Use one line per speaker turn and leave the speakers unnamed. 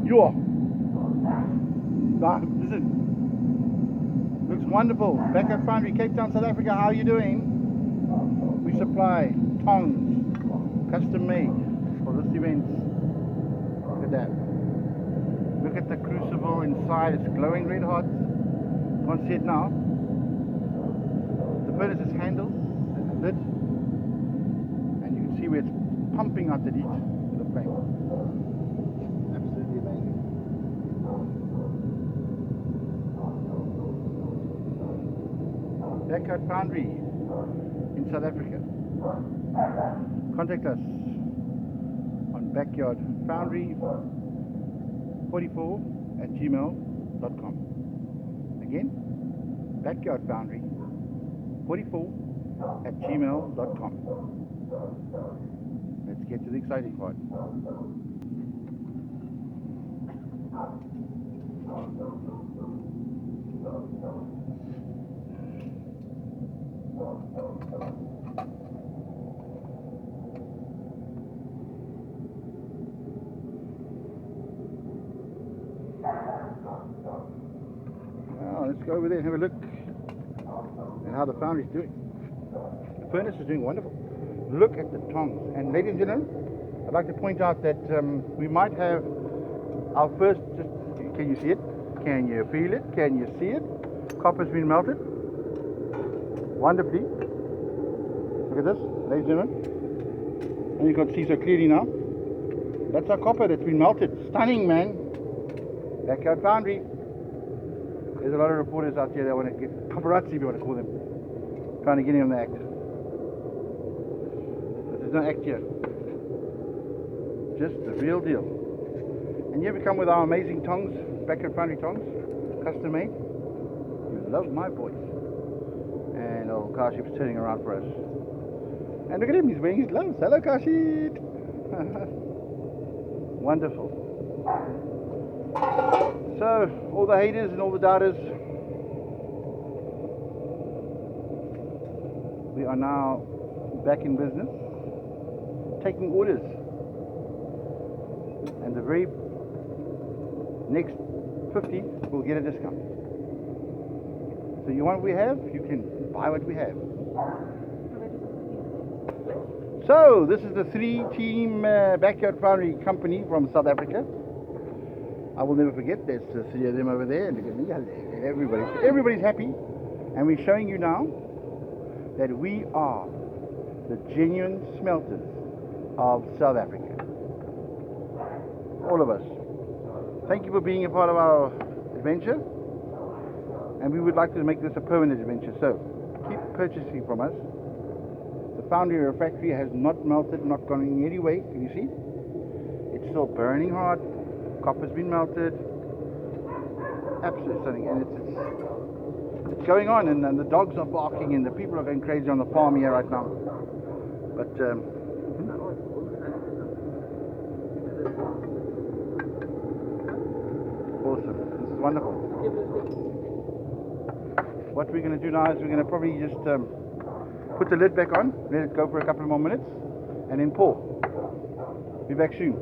Yo. Listen. Looks wonderful. Backyard Foundry, Cape Town, South Africa. How are you doing? We supply tongs, custom made for this event. Look at that. Look at the crucible inside. It's glowing red hot. Can't see it now. The furnace is handled. There's a lid. And you can see where it's pumping out the heat to the flame. Absolutely amazing. Backyard Foundry in South Africa. Contact us on backyardfoundry44@gmail.com. Again, backyardfoundry44@gmail.com. Let's get to the exciting part. Now let's go over there and have a look at how the foundry is doing. The furnace is doing wonderful. Look at the tongs. And ladies and gentlemen, I'd like to point out that we might have our first, can you see it? Can you feel it? Can you see it? Copper's been melted. Wonderfully. Look at this, ladies and gentlemen. And you can see so clearly now. That's our copper that's been melted. Stunning, man. Backyard Foundry. There's a lot of reporters out here that want to get paparazzi, if you want to call them, trying to get in on the act. But there's no act here. Just the real deal. And here we come with our amazing tongs, Backyard Foundry tongs, custom made. You love my voice. And old Kaship's turning around for us. And look at him, he's wearing his gloves. Hello, Kaship. Wonderful. So, all the haters and all the doubters, we are now back in business, taking orders. And the very next 50 will get a discount. So you want what we have, you can buy what we have. So, this is the 3-team Backyard Foundry company from South Africa. I will never forget, there's 3 of them over there, and look at me, everybody's happy. And we're showing you now that we are the genuine smelters of South Africa. All of us. Thank you for being a part of our adventure, and we would like to make this a permanent adventure, so keep purchasing from us. The foundry or factory has not melted, not gone in any way. Can you see? It's still burning hot. Copper's been melted. Absolutely stunning. And it's going on, and the dogs are barking, and the people are going crazy on the farm here right now. But awesome. This is wonderful. What we're going to do now is we're going to probably just put the lid back on, let it go for a couple of more minutes, and then pour. Be back soon.